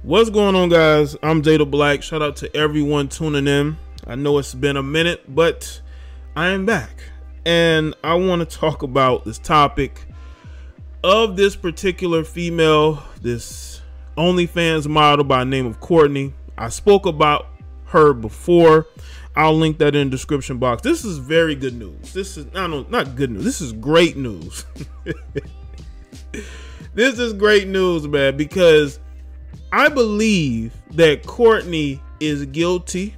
What's going on, guys? I'm JAILED. Shout out to everyone tuning in. I know it's been a minute, but I am back and I want to talk about this topic of this particular female, this Onlyfans model by the name of Courtney. I spoke about her before. I'll link that in the description box. This is very good news. This is not good news. This is great news. This is great news, man, because I believe that Courtney is guilty.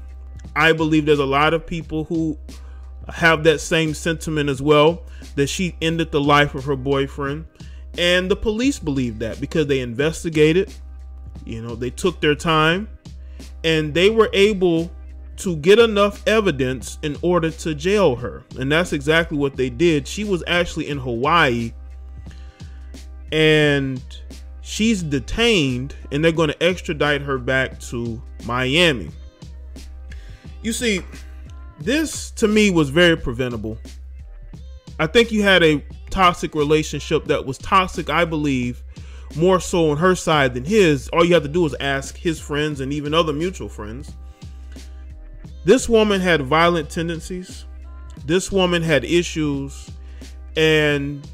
I believe there's a lot of people who have that same sentiment as well, that she ended the life of her boyfriend. And the police believe that because they investigated, they took their time and they were able to get enough evidence in order to jail her. And that's exactly what they did. She was actually in Hawaii and she's detained, and they're going to extradite her back to Miami. You see, this to me was very preventable. I think you had a toxic relationship that was toxic, I believe, more so on her side than his. All you have to do is ask his friends and even other mutual friends. This woman had violent tendencies. This woman had issues, and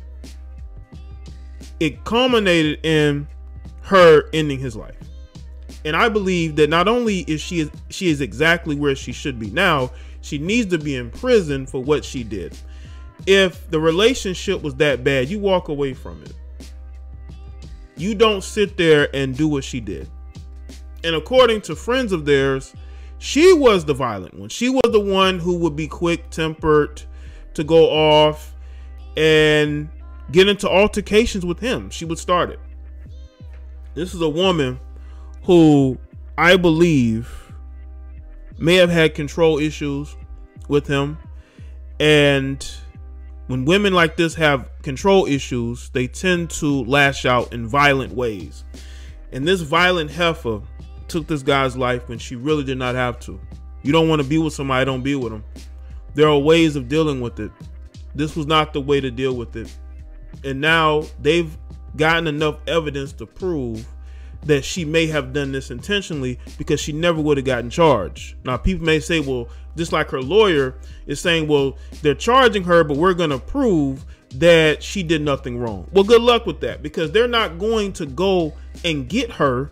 it culminated in her ending his life. And I believe that not only is she is exactly where she should be now, she needs to be in prison for what she did. If the relationship was that bad, you walk away from it. You don't sit there and do what she did. And according to friends of theirs, she was the violent one. She was the one who would be quick-tempered to go off and get into altercations with him. She would start it. This is a woman who I believe may have had control issues with him. And when women like this have control issues, they tend to lash out in violent ways. And this violent heifer took this guy's life when she really did not have to. You don't want to be with somebody, don't be with them. There are ways of dealing with it. This was not the way to deal with it. And now they've gotten enough evidence to prove that she may have done this intentionally, because she never would have gotten charged. Now, people may say, well, just like her lawyer is saying, well, they're charging her, but we're going to prove that she did nothing wrong. Well, good luck with that, because they're not going to go and get her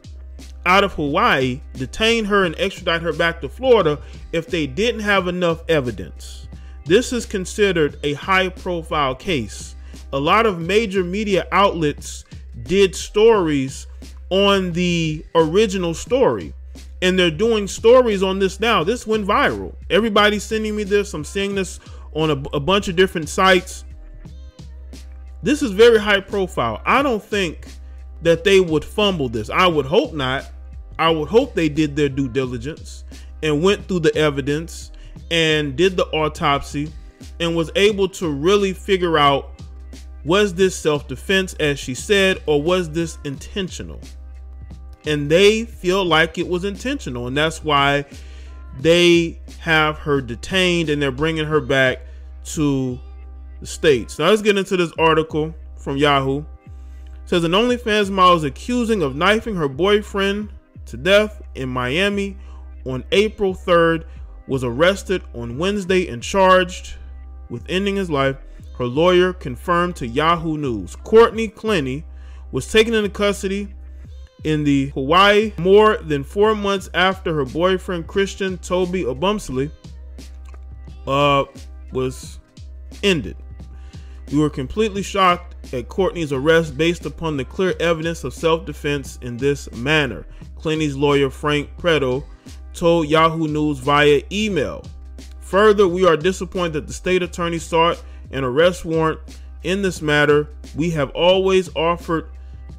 out of Hawaii, detain her and extradite her back to Florida if they didn't have enough evidence. This is considered a high-profile case. A lot of major media outlets did stories on the original story, and they're doing stories on this now. This went viral. Everybody's sending me this. I'm seeing this on a bunch of different sites. This is very high profile. I don't think that they would fumble this. I would hope not. I would hope they did their due diligence and went through the evidence and did the autopsy and was able to really figure out, was this self-defense as she said, or was this intentional? And they feel like it was intentional, and that's why they have her detained and they're bringing her back to the States. Now let's get into this article from Yahoo. It says an OnlyFans model is accusing of knifing her boyfriend to death in Miami on April 3rd, was arrested on Wednesday and charged with ending his life. Her lawyer confirmed to Yahoo News. Courtney Clenney was taken into custody in the Hawaii more than 4 months after her boyfriend Christian Toby Obumseli was ended. We were completely shocked at Courtney's arrest based upon the clear evidence of self-defense in this manner, Clenney's lawyer Frank Preto told Yahoo News via email. Further, we are disappointed that the state attorney sought an arrest warrant in this matter. We have always offered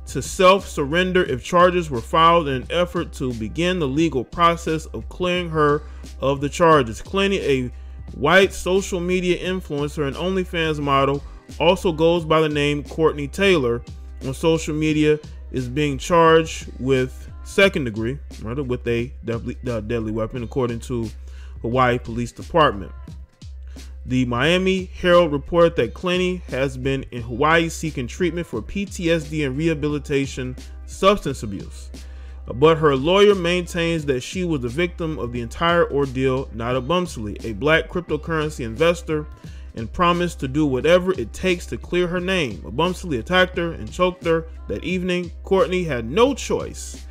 to self-surrender if charges were filed in an effort to begin the legal process of clearing her of the charges. Clenney, a white social media influencer and OnlyFans model, also goes by the name Courtney Taylor on social media, is being charged with second-degree murder with a deadly weapon, according to Hawaii Police Department. The Miami Herald reported that Clenney has been in Hawaii seeking treatment for PTSD and rehabilitation substance abuse. But her lawyer maintains that she was the victim of the entire ordeal, not Obumseli, a black cryptocurrency investor, and promised to do whatever it takes to clear her name. Obumseli attacked her and choked her that evening. Courtney had no choice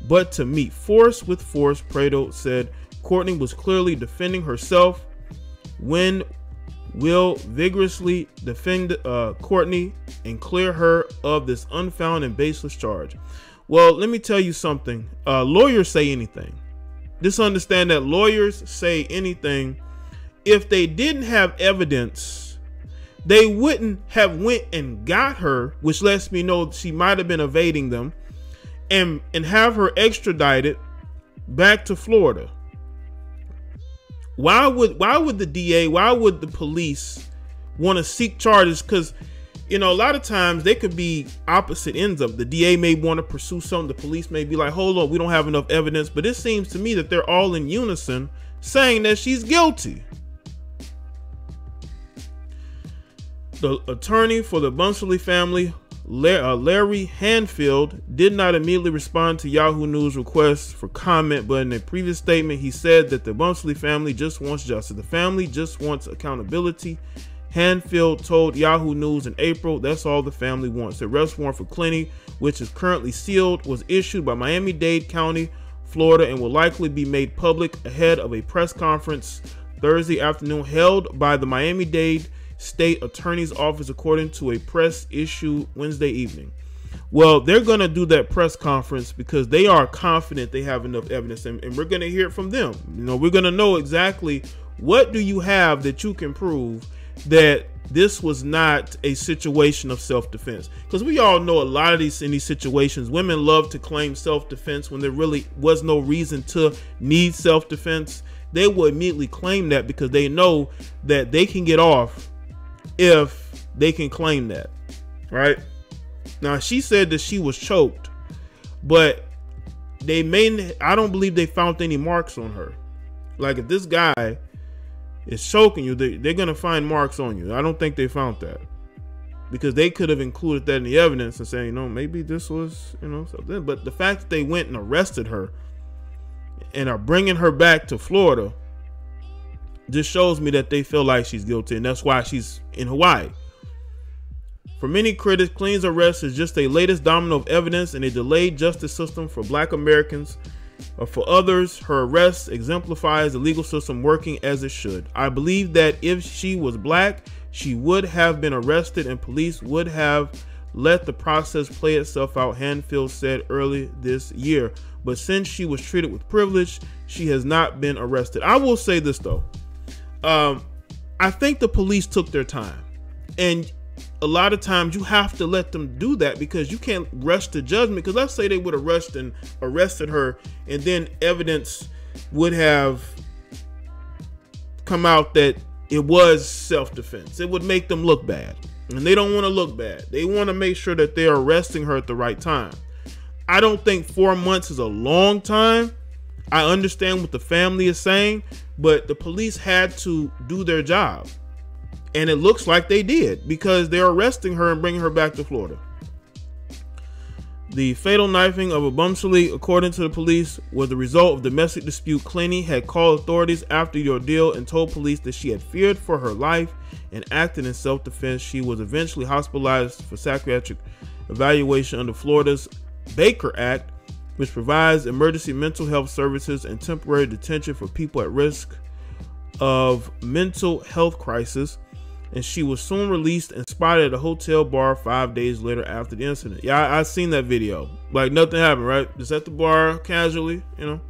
but to meet force with force, Prado said. Courtney was clearly defending herself. When will vigorously defend Courtney and clear her of this unfounded and baseless charge. Well, let me tell you something. Lawyers say anything. Just understand that lawyers say anything. If they didn't have evidence, they wouldn't have went and got her, which lets me know she might have been evading them, and have her extradited back to Florida. Why would the DA, why would the police want to seek charges? Because, you know, a lot of times they could be opposite ends of it. The DA may want to pursue something. The police may be like, hold on, we don't have enough evidence. But it seems to me that they're all in unison saying that she's guilty. The attorney for the Obumseli family, Larry Hanfield, did not immediately respond to Yahoo News' request for comment, but in a previous statement, he said that the Obumseli family just wants justice. The family just wants accountability. Hanfield told Yahoo News in April, that's all the family wants. The arrest warrant for Clenney, which is currently sealed, was issued by Miami-Dade County, Florida, and will likely be made public ahead of a press conference Thursday afternoon held by the Miami-Dade State Attorney's Office, according to a press issue Wednesday evening. Well, they're going to do that press conference because they are confident they have enough evidence, and we're going to hear it from them. You know, we're going to know exactly what do you have that you can prove that this was not a situation of self-defense. Because we all know a lot of in these situations, women love to claim self-defense when there really was no reason to need self-defense. They will immediately claim that because they know that they can get off if they can claim that, right? Now, she said that she was choked, but I don't believe they found any marks on her. Like, if this guy is choking you, they're going to find marks on you. I don't think they found that, because they could have included that in the evidence and saying, you know, maybe this was, you know, something. But the fact that they went and arrested her and are bringing her back to Florida just shows me that they feel like she's guilty, and that's why she's in Hawaii. For many critics, Clenney's arrest is just a latest domino of evidence in a delayed justice system for Black Americans. For others, her arrest exemplifies the legal system working as it should. I believe that if she was Black, she would have been arrested and police would have let the process play itself out, Hanfield said early this year. But since she was treated with privilege, she has not been arrested. I will say this, though. I think the police took their time, and a lot of times you have to let them do that because you can't rush to judgment. Because let's say they would have rushed and arrested her, and then evidence would have come out that it was self-defense. It would make them look bad, and they don't want to look bad. They want to make sure that they're arresting her at the right time. I don't think 4 months is a long time. I understand what the family is saying, but the police had to do their job. And it looks like they did, because they're arresting her and bringing her back to Florida. The fatal knifing of Obumseli, according to the police, was the result of domestic dispute. Clenney had called authorities after the ordeal and told police that she had feared for her life and acted in self-defense. She was eventually hospitalized for psychiatric evaluation under Florida's Baker Act, which provides emergency mental health services and temporary detention for people at risk of mental health crisis. And she was soon released and spotted at a hotel bar 5 days later after the incident. Yeah, I seen that video. Like nothing happened, right? Just at the bar casually, you know.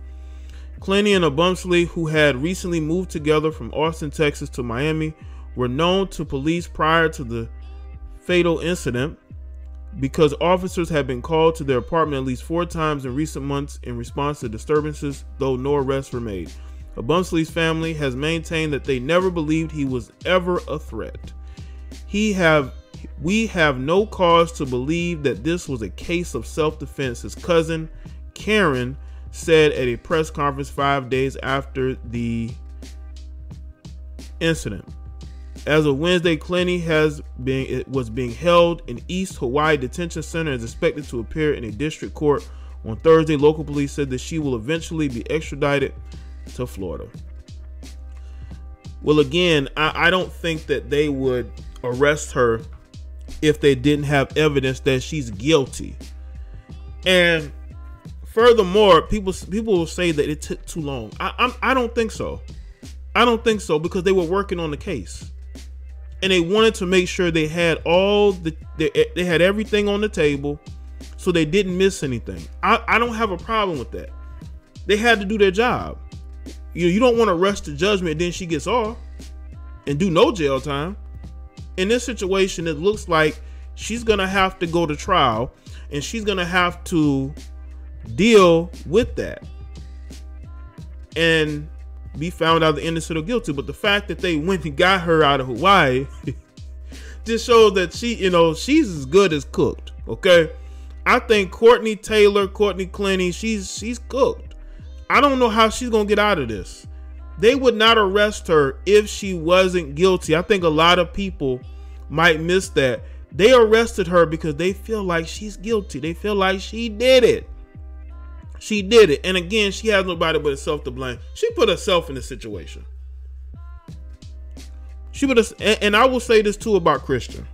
Clenney and Obumseli, who had recently moved together from Austin, Texas to Miami, were known to police prior to the fatal incident because officers had been called to their apartment at least 4 times in recent months in response to disturbances, though no arrests were made. Obumseli's family has maintained that they never believed he was ever a threat. We have no cause to believe that this was a case of self-defense, his cousin Karen said at a press conference 5 days after the incident. As of Wednesday, Clenney was being held in East Hawaii Detention Center and is expected to appear in a district court On Thursday, local police said that she will eventually be extradited to Florida. Well, again, I don't think that they would arrest her if they didn't have evidence that she's guilty. And furthermore, people will say that it took too long. I don't think so. I don't think so, because they were working on the case, and they wanted to make sure they had they had everything on the table, so they didn't miss anything. I don't have a problem with that. They had to do their job. You don't want to rush to judgment and then she gets off and do no jail time. In this situation, it looks like she's gonna have to go to trial, and she's gonna have to deal with that and be found either innocent or guilty. But the fact that they went and got her out of Hawaii just shows that she's as good as cooked. Okay, I think Courtney Clenney, she's cooked. I don't know how she's gonna get out of this. They would not arrest her if she wasn't guilty. I think a lot of people might miss that. They arrested her because they feel like she's guilty. They feel like she did it. She did it. And again, she has nobody but herself to blame. She put herself in the situation. And I will say this too about Christian.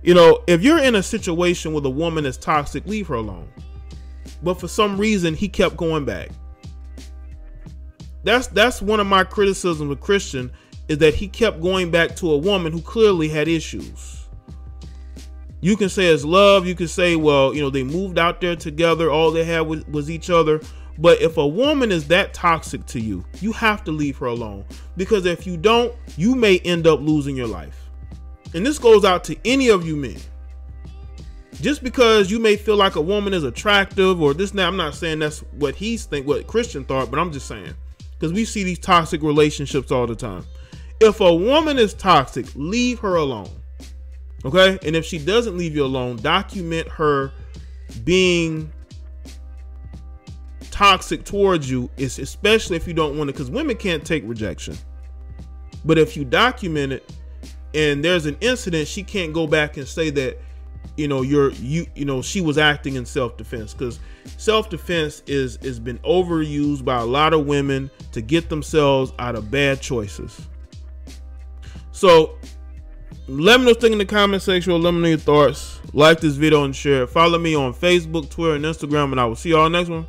If you're in a situation with a woman that's toxic, leave her alone. But for some reason, he kept going back. That's one of my criticisms of Christian, is that he kept going back to a woman who clearly had issues. You can say it's love. You can say, well, they moved out there together. All they had was each other. But if a woman is that toxic to you, you have to leave her alone. Because if you don't, you may end up losing your life. And this goes out to any of you men. Just because you may feel like a woman is attractive or this now, I'm not saying that's what what Christian thought, but I'm just saying, because we see these toxic relationships all the time. If a woman is toxic, leave her alone. Okay? And if she doesn't leave you alone, document her being toxic towards you, especially if you don't want it, because women can't take rejection. But if you document it and there's an incident, she can't go back and say that she was acting in self-defense, because self-defense is been overused by a lot of women to get themselves out of bad choices. So let me know what you think in the comment section. Let me know your thoughts. Like this video and share it. Follow me on Facebook, Twitter, and Instagram, and I will see y'all next one.